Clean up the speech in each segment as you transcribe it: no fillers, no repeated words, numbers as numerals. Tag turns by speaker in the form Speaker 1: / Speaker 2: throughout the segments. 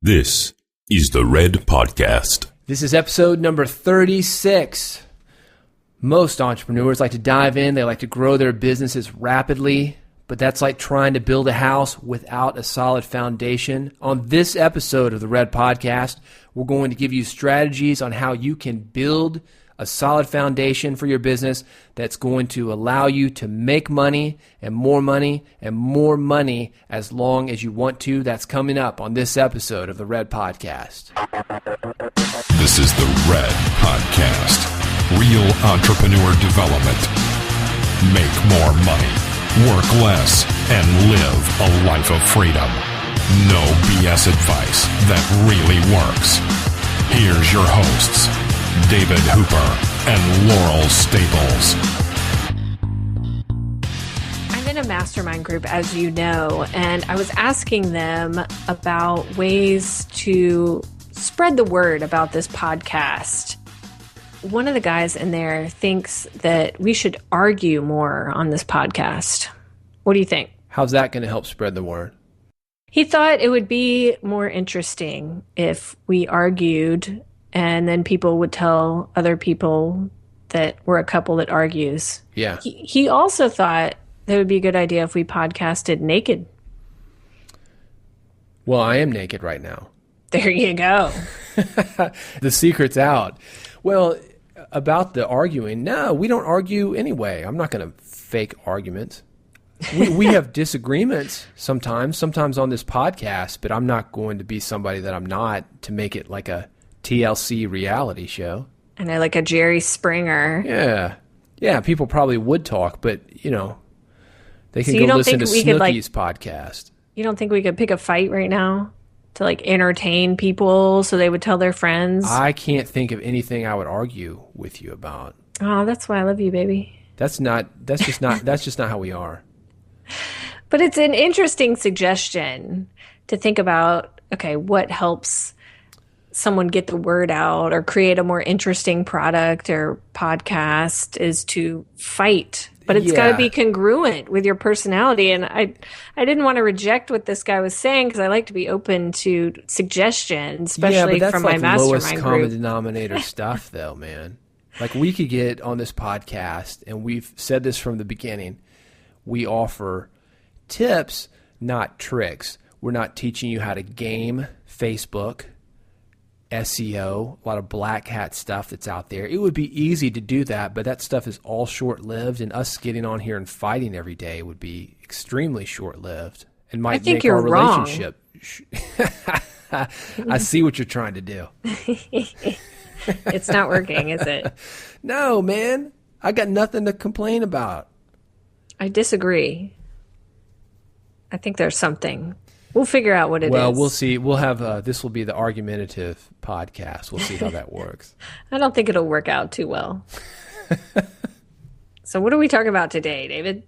Speaker 1: This is the Red Podcast.
Speaker 2: This is episode number 36. Most entrepreneurs like to dive in. They like to grow their businesses rapidly, but that's like trying to build a house without a solid foundation. On this episode of the Red Podcast, we're going to give you strategies on how you can build a solid foundation for your business that's going to allow you to make money and more money and more money as long as you want to. That's coming up on this episode of the Red Podcast.
Speaker 1: This is the Red Podcast. Real entrepreneur development. Make more money, work less, and live a life of freedom. No BS advice that really works. Here's your hosts, David Hooper and Laurel Staples.
Speaker 3: I'm in a mastermind group, as you know, and I was asking them about ways to spread the word about this podcast. One of the guys in there thinks that we should argue more on this podcast. What do you think?
Speaker 2: How's that going to help spread the word?
Speaker 3: He thought it would be more interesting if we argued and then people would tell other people that we're a couple that argues.
Speaker 2: Yeah.
Speaker 3: He also thought that it would be a good idea if we podcasted naked.
Speaker 2: Well, I am naked right now.
Speaker 3: There you go.
Speaker 2: The secret's out. Well, about the arguing, no, we don't argue anyway. I'm not going to fake arguments. We have disagreements sometimes on this podcast, but I'm not going to be somebody that I'm not to make it like a TLC reality show.
Speaker 3: And I like a Jerry Springer.
Speaker 2: Yeah, people probably would talk, but, you know, they can go listen to Snooki's podcast.
Speaker 3: You don't think we could pick a fight right now to, like, entertain people so they would tell their friends?
Speaker 2: I can't think of anything I would argue with you about.
Speaker 3: Oh, that's why I love you, baby.
Speaker 2: That's just not how we are.
Speaker 3: But it's an interesting suggestion to think about, okay, what helps someone get the word out or create a more interesting product or podcast is to fight. But it's got to be congruent with your personality. And I didn't want to reject what this guy was saying because I like to be open to suggestions, especially from my mastermind
Speaker 2: lowest
Speaker 3: group.
Speaker 2: Common denominator stuff, though, man. Like, we could get on this podcast, and we've said this from the beginning, we offer tips, not tricks. We're not teaching you how to game Facebook, SEO, a lot of black hat stuff that's out there. It would be easy to do that, but that stuff is all short-lived, and us getting on here and fighting every day would be extremely short-lived and might make our relationship. I see what you're trying to do.
Speaker 3: It's not working, is it?
Speaker 2: No, man. I got nothing to complain about.
Speaker 3: I disagree. I think there's something. We'll figure out what it is.
Speaker 2: Well, we'll see. We'll have this will be the argumentative podcast. We'll see how that works.
Speaker 3: I don't think it'll work out too well. So what are we talking about today, David?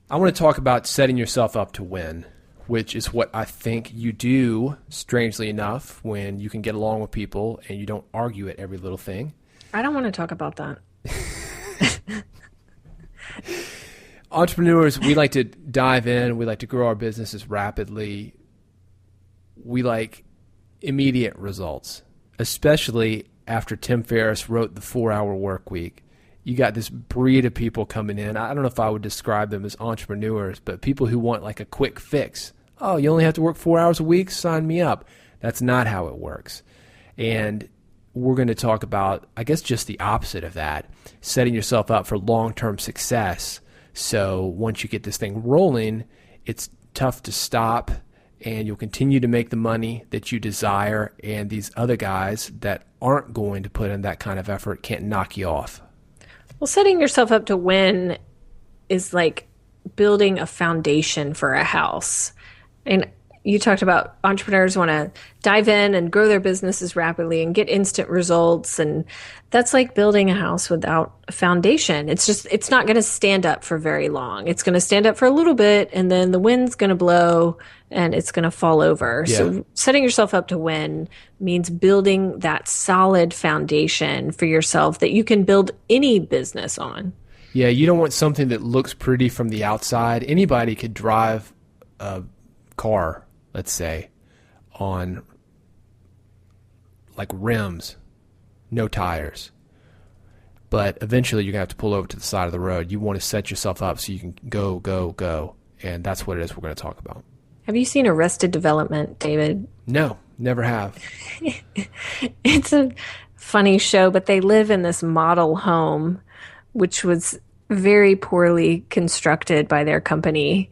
Speaker 2: I want to talk about setting yourself up to win, which is what I think you do, strangely enough, when you can get along with people and you don't argue at every little thing.
Speaker 3: I don't want to talk about that.
Speaker 2: Entrepreneurs, we like to dive in. We like to grow our businesses rapidly. We like immediate results, especially after Tim Ferriss wrote The 4-Hour Work Week. You got this breed of people coming in. I don't know if I would describe them as entrepreneurs, but people who want like a quick fix. Oh, you only have to work 4 hours a week? Sign me up. That's not how it works. And we're going to talk about, I guess, just the opposite of that, setting yourself up for long-term success. So once you get this thing rolling, it's tough to stop, and you'll continue to make the money that you desire, and these other guys that aren't going to put in that kind of effort can't knock you off.
Speaker 3: Well, setting yourself up to win is like building a foundation for a house. And you talked about entrepreneurs want to dive in and grow their businesses rapidly and get instant results. And that's like building a house without a foundation. It's not going to stand up for very long. It's going to stand up for a little bit, and then the wind's going to blow and it's going to fall over. Yeah. So setting yourself up to win means building that solid foundation for yourself that you can build any business on.
Speaker 2: Yeah, you don't want something that looks pretty from the outside. Anybody could drive a car, let's say, on like rims, no tires. But eventually you're going to have to pull over to the side of the road. You want to set yourself up so you can go, go, go. And that's what it is we're going to talk about.
Speaker 3: Have you seen Arrested Development, David?
Speaker 2: No, never have.
Speaker 3: It's a funny show, but they live in this model home, which was very poorly constructed by their company.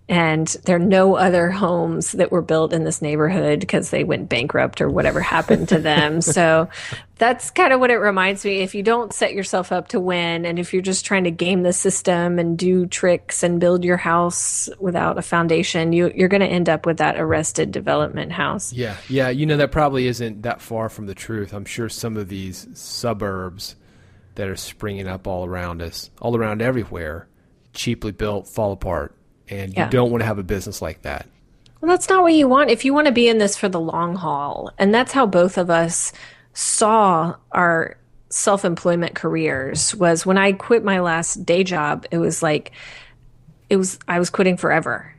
Speaker 3: And there are no other homes that were built in this neighborhood because they went bankrupt or whatever happened to them. So that's kind of what it reminds me. If you don't set yourself up to win, and if you're just trying to game the system and do tricks and build your house without a foundation, you're going to end up with that Arrested Development house.
Speaker 2: Yeah. That probably isn't that far from the truth. I'm sure some of these suburbs that are springing up all around us, all around everywhere, cheaply built, fall apart. And you don't want to have a business like that.
Speaker 3: Well, that's not what you want. If you want to be in this for the long haul, and that's how both of us saw our self-employment careers, was when I quit my last day job, I was quitting forever.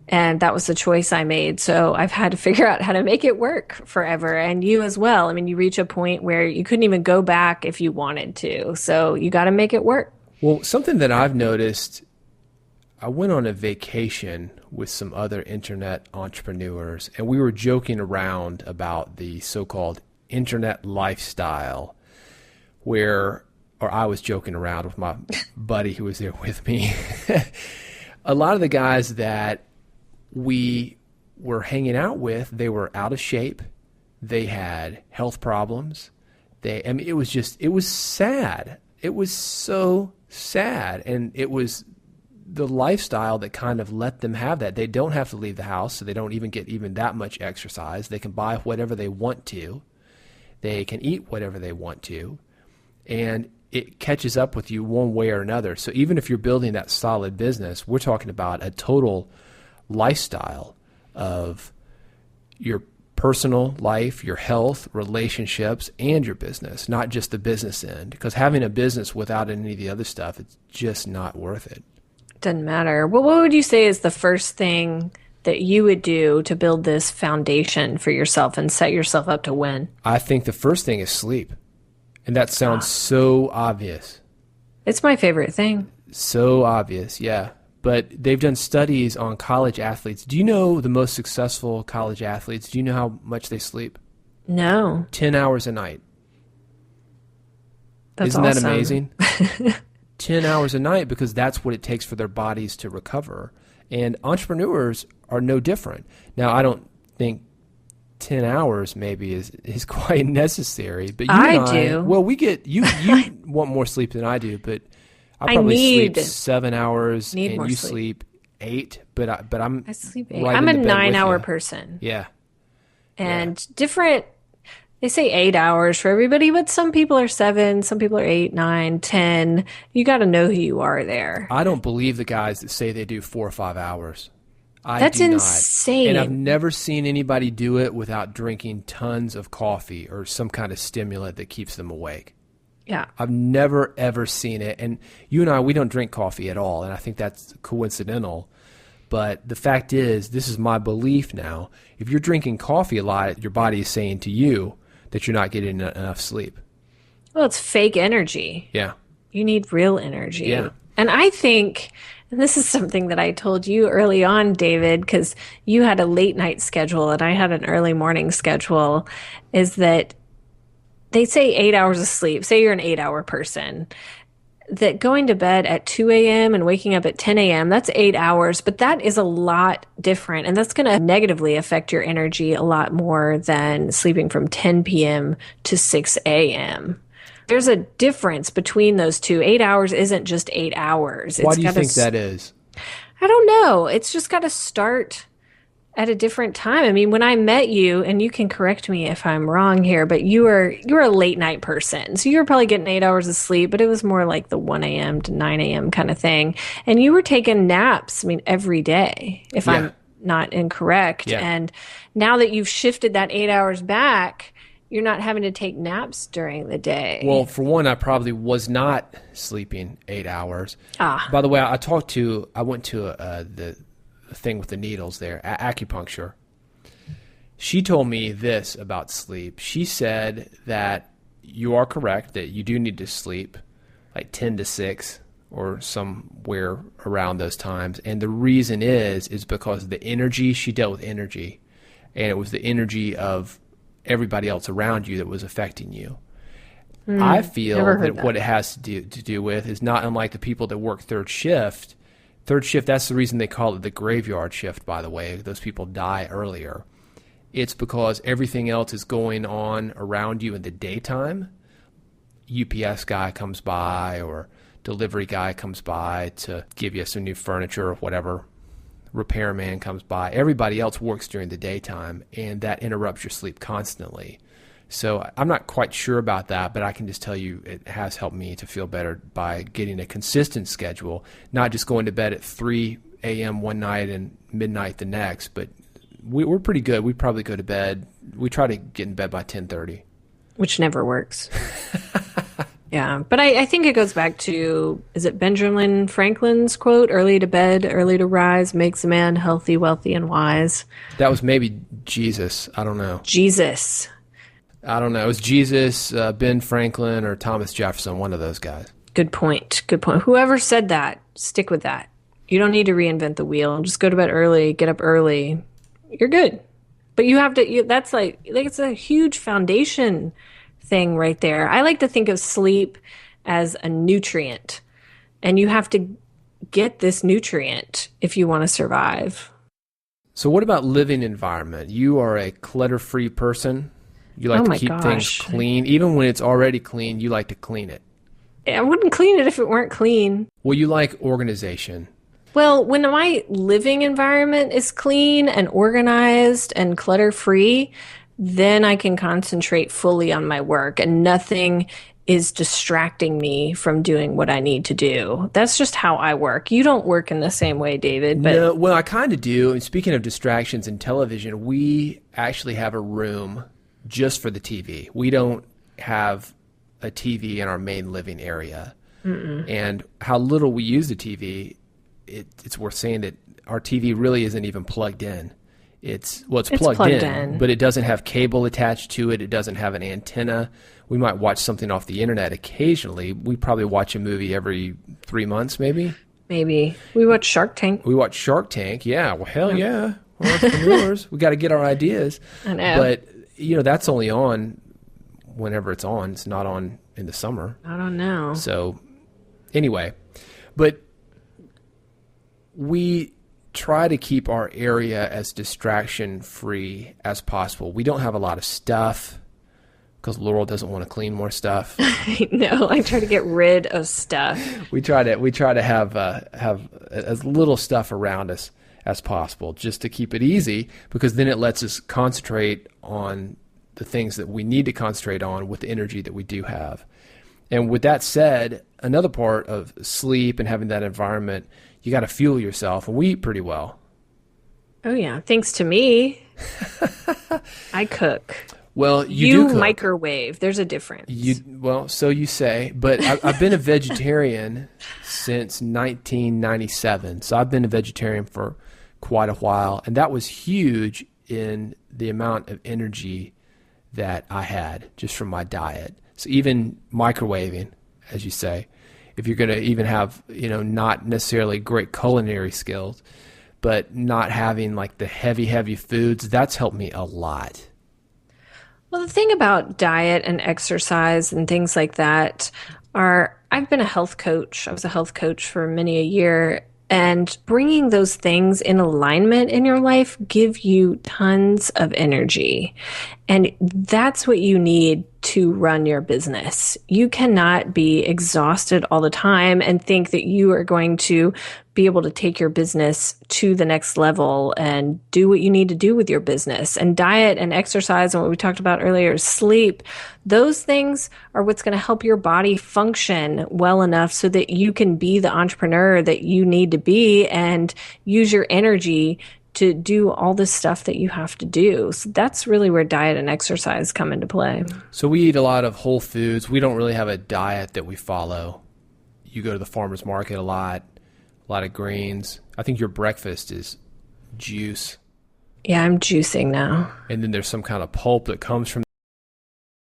Speaker 3: And that was the choice I made. So I've had to figure out how to make it work forever. And you as well. I mean, you reach a point where you couldn't even go back if you wanted to. So you got to make it work.
Speaker 2: Well, something that I've noticed, I went on a vacation with some other internet entrepreneurs, and we were joking around about the so-called internet lifestyle, or I was joking around with my buddy who was there with me. A lot of the guys that we were hanging out with, they were out of shape. They had health problems. It was sad. It was so sad. And it was the lifestyle that kind of let them have that. They don't have to leave the house, so they don't even get even that much exercise. They can buy whatever they want to. They can eat whatever they want to. And it catches up with you one way or another. So even if you're building that solid business, we're talking about a total lifestyle of your personal life, your health, relationships, and your business, not just the business end. Because having a business without any of the other stuff, it's just not worth it.
Speaker 3: Doesn't matter. Well, what would you say is the first thing that you would do to build this foundation for yourself and set yourself up to win?
Speaker 2: I think the first thing is sleep. And that sounds so obvious.
Speaker 3: It's my favorite thing.
Speaker 2: So obvious, yeah. But they've done studies on college athletes. Do you know the most successful college athletes? Do you know how much they sleep?
Speaker 3: No.
Speaker 2: 10 hours a night.
Speaker 3: Isn't
Speaker 2: that amazing? 10 hours a night, because that's what it takes for their bodies to recover. And entrepreneurs are no different. Now, I don't think 10 hours maybe is quite necessary. But I
Speaker 3: do.
Speaker 2: Well, you want more sleep than I do, but I probably sleep 7 hours and you sleep 8, but I
Speaker 3: sleep 8.
Speaker 2: Right
Speaker 3: I'm a
Speaker 2: in the bed
Speaker 3: 9-hour
Speaker 2: with you.
Speaker 3: person.
Speaker 2: Yeah.
Speaker 3: And different, they say 8 hours for everybody, but some people are 7, some people are 8, 9, 10. You got to know who you are there.
Speaker 2: I don't believe the guys that say they do 4 or 5 hours.
Speaker 3: That's insane.
Speaker 2: And I've never seen anybody do it without drinking tons of coffee or some kind of stimulant that keeps them awake.
Speaker 3: Yeah.
Speaker 2: I've never, ever seen it. And you and I, we don't drink coffee at all. And I think that's coincidental. But the fact is, this is my belief now. If you're drinking coffee a lot, your body is saying to you that you're not getting enough sleep.
Speaker 3: Well, it's fake energy.
Speaker 2: Yeah.
Speaker 3: You need real energy.
Speaker 2: Yeah.
Speaker 3: And I think, and this is something that I told you early on, David, because you had a late night schedule and I had an early morning schedule, is that they say 8 hours of sleep. Say you're an 8-hour person, that going to bed at 2 a.m. and waking up at 10 a.m., that's 8 hours, but that is a lot different. And that's going to negatively affect your energy a lot more than sleeping from 10 p.m. to 6 a.m. There's a difference between those two. 8 hours isn't just 8 hours.
Speaker 2: Why do you think that is?
Speaker 3: I don't know. It's just got to start at a different time. I mean, when I met you, and you can correct me if I'm wrong here, but you were a late night person. So you were probably getting 8 hours of sleep, but it was more like the 1 a.m. to 9 a.m. kind of thing. And you were taking naps, every day, if I'm not incorrect.
Speaker 2: Yeah.
Speaker 3: And now that you've shifted that 8 hours back, you're not having to take naps during the day.
Speaker 2: Well, for one, I probably was not sleeping 8 hours. By the way, I went to the thing with the needles there, acupuncture. She told me this about sleep. She said that you are correct that you do need to sleep like 10 to 6 or somewhere around those times. And the reason is because of the energy. She dealt with energy, and it was the energy of everybody else around you that was affecting you. I feel that what it has to do with is not unlike the people that work third shift. Third shift, that's the reason they call it the graveyard shift, by the way. Those people die earlier. It's because everything else is going on around you in the daytime. UPS guy comes by or delivery guy comes by to give you some new furniture or whatever. Repairman comes by. Everybody else works during the daytime, and that interrupts your sleep constantly. So I'm not quite sure about that, but I can just tell you it has helped me to feel better by getting a consistent schedule, not just going to bed at 3 a.m. one night and midnight the next, but we're pretty good. We probably go to bed. We try to get in bed by 10:30.
Speaker 3: Which never works. Yeah, but I think it goes back to, is it Benjamin Franklin's quote, early to bed, early to rise, makes a man healthy, wealthy, and wise.
Speaker 2: That was maybe Jesus. I don't know.
Speaker 3: Jesus.
Speaker 2: I don't know. It was Jesus, Ben Franklin, or Thomas Jefferson, one of those guys. Good
Speaker 3: point. Good point. Whoever said that, stick with that. You don't need to reinvent the wheel. Just go to bed early, get up early. You're good. But you have to, that's like it's a huge foundation thing right there. I like to think of sleep as a nutrient, and you have to get this nutrient if you want to survive.
Speaker 2: So what about living environment? You are a clutter-free person. You like to keep things clean. Even when it's already clean, you like to clean it.
Speaker 3: I wouldn't clean it if it weren't clean.
Speaker 2: Well, you like organization.
Speaker 3: Well, when my living environment is clean and organized and clutter-free, then I can concentrate fully on my work and nothing is distracting me from doing what I need to do. That's just how I work. You don't work in the same way, David. But
Speaker 2: no, well, I kind of do. And speaking of distractions in television, we actually have a room just for the TV. We don't have a TV in our main living area. And how little we use the TV, it's worth saying that our TV really isn't even plugged in. It's plugged in, but it doesn't have cable attached to it. It doesn't have an antenna. We might watch something off the internet occasionally. We probably watch a movie every 3 months, maybe.
Speaker 3: Maybe. We watch Shark Tank.
Speaker 2: We watch Shark Tank. Yeah. Well, hell yeah. We're entrepreneurs. We got to get our ideas.
Speaker 3: I know.
Speaker 2: But, that's only on whenever it's on. It's not on in the summer.
Speaker 3: I don't know.
Speaker 2: So, anyway. But we try to keep our area as distraction-free as possible. We don't have a lot of stuff because Laurel doesn't want to clean more stuff.
Speaker 3: I know. I try to get rid of stuff.
Speaker 2: We try to have as little stuff around us as possible, just to keep it easy, because then it lets us concentrate on the things that we need to concentrate on with the energy that we do have. And with that said, another part of sleep and having that environment, you got to fuel yourself, and we eat pretty well.
Speaker 3: Oh yeah, thanks to me. I cook.
Speaker 2: Well, you do cook.
Speaker 3: Microwave. There's a difference.
Speaker 2: So you say, but I've been a vegetarian since 1997. So I've been a vegetarian for quite a while, and that was huge in the amount of energy that I had just from my diet. So even microwaving, as you say, if you're going to even have, not necessarily great culinary skills, but not having like the heavy foods, that's helped me a lot.
Speaker 3: Well, the thing about diet and exercise and things like that I've been a health coach. I was a health coach for many a year. And bringing those things in alignment in your life give you tons of energy. And that's what you need to run your business. You cannot be exhausted all the time and think that you are going to be able to take your business to the next level and do what you need to do with your business. And diet and exercise and what we talked about earlier, sleep, those things are what's going to help your body function well enough so that you can be the entrepreneur that you need to be and use your energy to do all this stuff that you have to do. So that's really where diet and exercise come into play.
Speaker 2: So we eat a lot of whole foods. We don't really have a diet that we follow. You go to the farmer's market a lot of greens. I think your breakfast is juice.
Speaker 3: Yeah, I'm juicing now.
Speaker 2: And then there's some kind of pulp that comes from